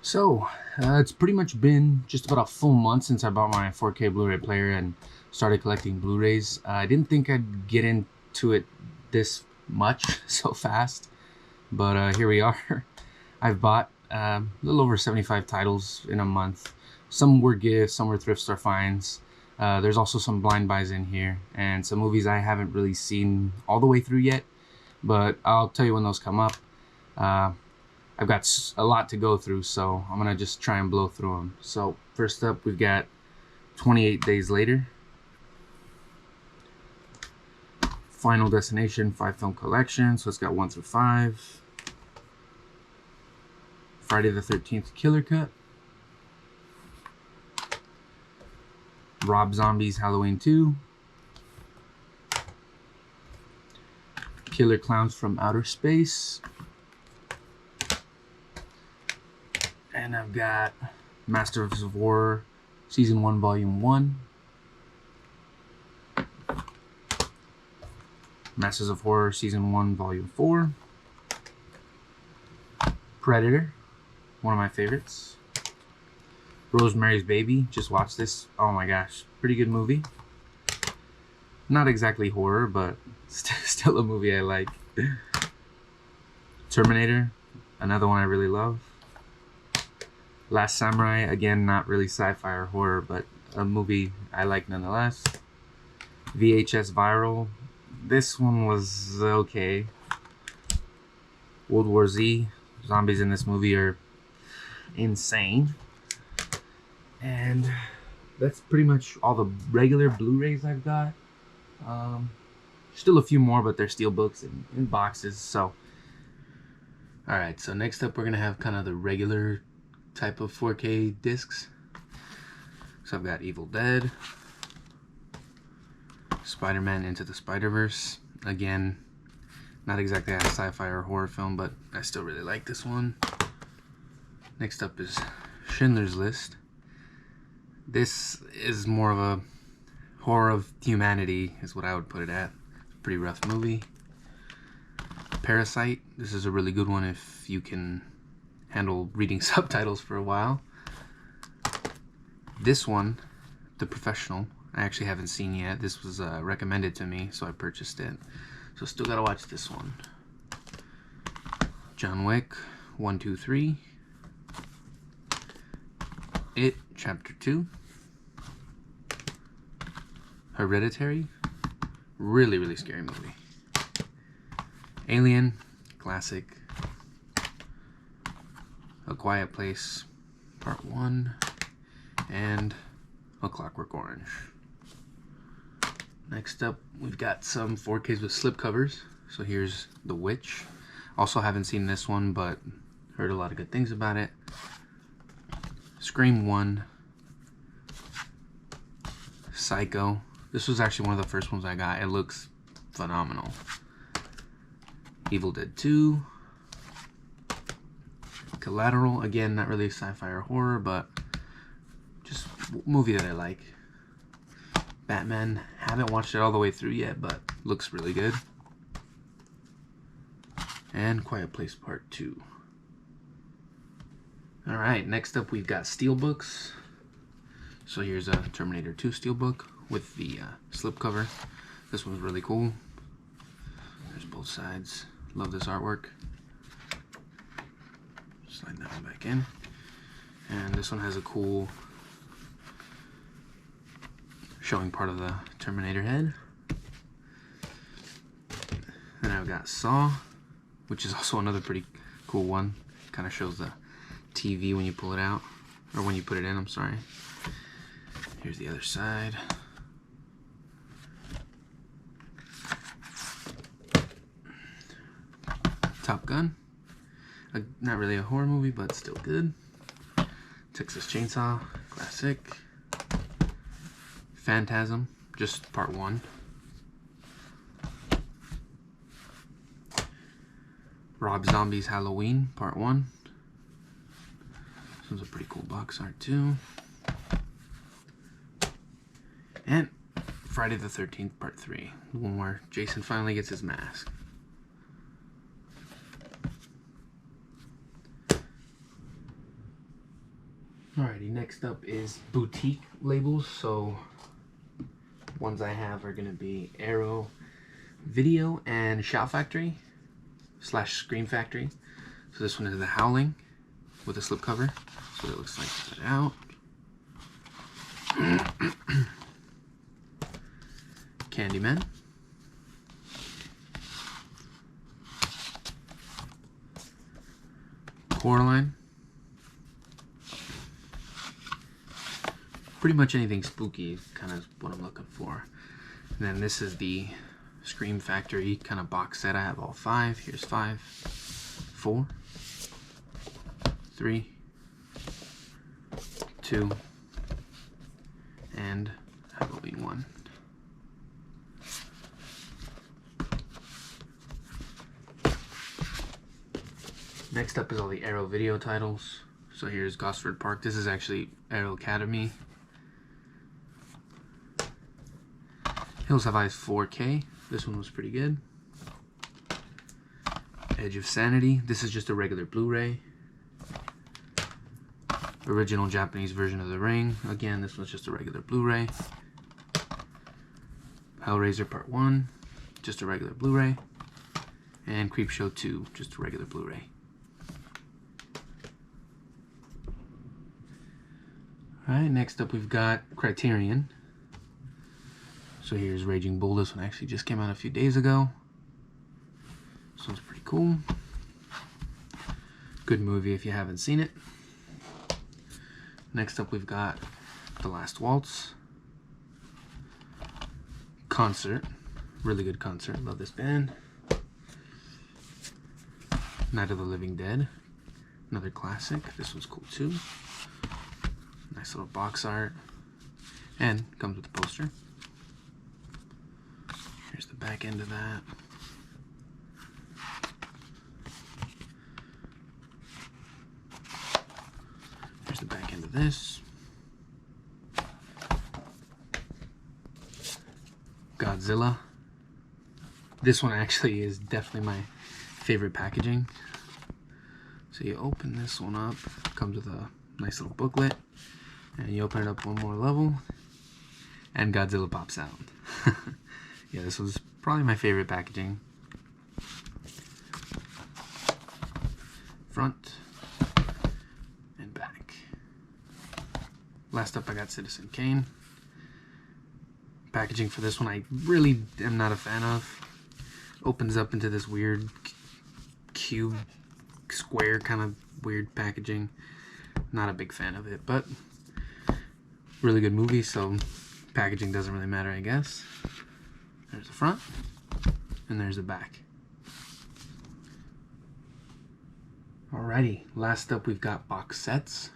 It's pretty much been just about a full month since I bought my 4K Blu-ray player and started collecting Blu-rays. I didn't think I'd get into it this much so fast, but here we are. I've bought a little over 75 titles in a month. Some were gifts, some were thrift store finds. There's also some blind buys in here and some movies I haven't really seen all the way through yet, but I'll tell you when those come up. I've got a lot to go through, so I'm gonna just try and blow through them. So first up, we've got 28 Days Later, Final Destination 5-film collection, so it's got 1 through 5, Friday the 13th Killer Cut, Rob Zombie's Halloween 2, Killer Clowns from Outer Space, and I've got Masters of Horror Season 1 Volume 1, Masters of Horror Season 1 Volume 4, Predator, one of my favorites, Rosemary's Baby, just watched this, oh my gosh, pretty good movie. Not exactly horror, but still a movie I like. Terminator, another one I really love. Last Samurai, again, not really sci-fi or horror, but a movie I like nonetheless. VHS Viral, this one was okay. World War Z, zombies in this movie are insane. And that's pretty much all the regular Blu-rays I've got. Still a few more, but they're Steelbooks in boxes, so. Alright, so next up we're going to have kind of the regular type of 4K discs. So I've got Evil Dead, Spider-Man Into the Spider-Verse. Again, not exactly a sci-fi or horror film, but I still really like this one. Next up is Schindler's List. This is more of a horror of humanity, is what I would put it at. It's a pretty rough movie. Parasite. This is a really good one if you can handle reading subtitles for a while. This one, The Professional, I actually haven't seen yet. This was recommended to me, so I purchased it. So still gotta watch this one. John Wick 1, 2, 3. It Chapter 2. Hereditary, really scary movie. Alien, classic. A Quiet Place, Part 1, and A Clockwork Orange. Next up, we've got some 4Ks with slipcovers. So here's The Witch. Also haven't seen this one, but heard a lot of good things about it. Scream 1, Psycho. This was actually one of the first ones I got. It looks phenomenal. Evil Dead 2. Collateral, again, not really sci-fi or horror, but just a movie that I like. Batman, haven't watched it all the way through yet, but looks really good. And Quiet Place Part 2. Alright, next up we've got Steelbooks. So here's a Terminator 2 Steelbook with the slipcover. This one's really cool. There's both sides. Love this artwork. Slide that one back in. And this one has a cool showing part of the Terminator head. Then I've got Saw, which is also another pretty cool one. Kind of shows the TV when you pull it out, or when you put it in, I'm sorry. Here's the other side. Top Gun. Not really a horror movie, but still good. Texas Chainsaw, classic. Phantasm, just Part 1. Rob Zombie's Halloween, Part 1. This one's a pretty cool box art too. And Friday the 13th, Part 3. The one where Jason finally gets his mask. Alrighty, next up is boutique labels. So ones I have are gonna be Arrow Video and Shout Factory / Scream Factory. So this one is The Howling with a slipcover. So it looks like that out. CANDYMAN. Coraline. Pretty much anything spooky kind of what I'm looking for. And then this is the Scream Factory kind of box set. I have all 5. Here's 5, 4, 3, 2, and Halloween 1. Next up is all the Arrow Video titles. So here's Gosford Park. This is actually Arrow Academy. Hills Have Eyes 4K. This one was pretty good. Edge of Sanity. This is just a regular Blu-ray. Original Japanese version of The Ring. Again, this was just a regular Blu-ray. Hellraiser Part 1. Just a regular Blu-ray. And CREEPSHOW 2. Just a regular Blu-ray. Alright, next up we've got Criterion. So here's Raging Bull. This one actually just came out a few days ago. This one's pretty cool. Good movie if you haven't seen it. Next up we've got The Last Waltz. Concert. Really good concert. Love this band. Night of the Living Dead. Another classic. This one's cool too. Nice little box art. And comes with a poster. Here's the back end of that. Here's the back end of this. Godzilla. This one actually is definitely my favorite packaging. So you open this one up, comes with a nice little booklet, and you open it up one more level, and Godzilla pops out. Yeah, this was probably my favorite packaging. Front and back. Last up I got Citizen Kane. Packaging for this one I really am not a fan of. Opens up into this weird cube, square kind of weird packaging. Not a big fan of it, but really good movie, so packaging doesn't really matter, I guess. There's the front, and there's the back. Alrighty, last up we've got box sets.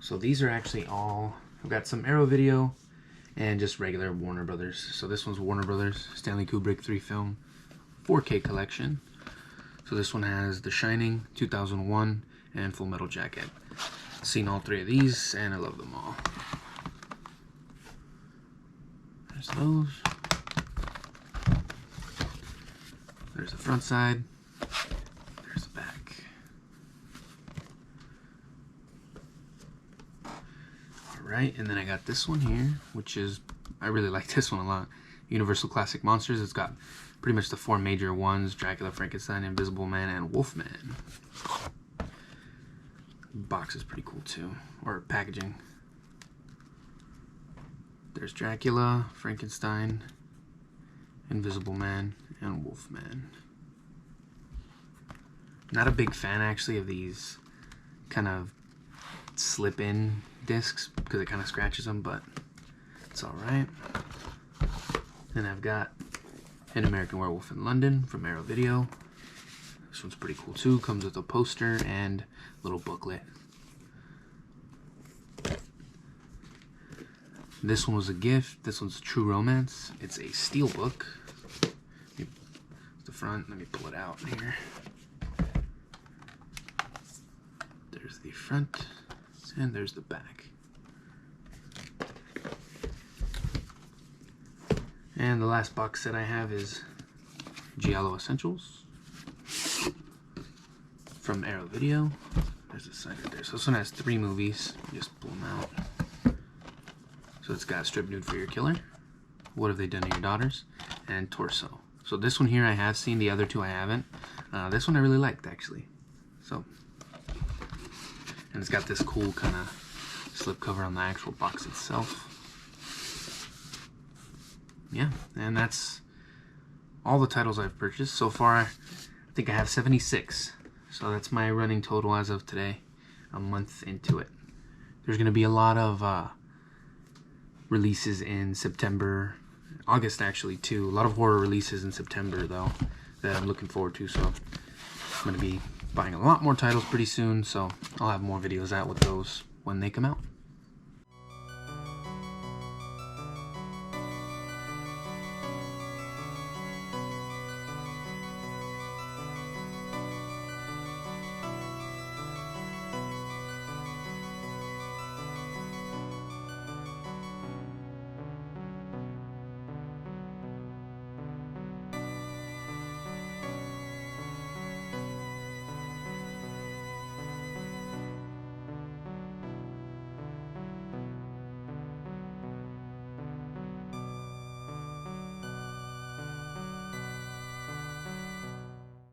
So these are actually all, I've got some Arrow Video and just regular Warner Brothers. So this one's Warner Brothers, Stanley Kubrick 3-film, 4K collection. So this one has The Shining, 2001, and Full Metal Jacket. Seen all 3 of these, and I love them all. There's those. There's the front side. There's the back. Alright, and then I got this one here, which is, I really like this one a lot. Universal Classic Monsters. It's got pretty much the 4 major ones: Dracula, Frankenstein, Invisible Man, and Wolfman. Box is pretty cool too, or packaging. There's Dracula, Frankenstein, Invisible Man, and Wolfman. Not a big fan actually of these kind of slip-in discs because it kind of scratches them, but it's alright. Then I've got An American Werewolf in London from Arrow Video. This one's pretty cool too. Comes with a poster and a little booklet. This one was a gift. This one's True Romance. It's a steelbook. The front. Let me pull it out here. There's the front, and there's the back. And the last box set I have is Giallo Essentials from Arrow Video. There's a side right there. So this one has 3 movies. Just pull them out. So it's got Strip Nude for Your Killer, What Have They Done to Your Daughters, and Torso. So this one here I have seen, the other 2 I haven't. This one I really liked, actually. So, and it's got this cool kind of slip cover on the actual box itself. Yeah, and that's all the titles I've purchased. So far, I think I have 76. So that's my running total as of today, a month into it. There's going to be a lot of releases in September, August actually too. A lot of horror releases in September though that I'm looking forward to. So I'm going to be buying a lot more titles pretty soon. So I'll have more videos out with those when they come out.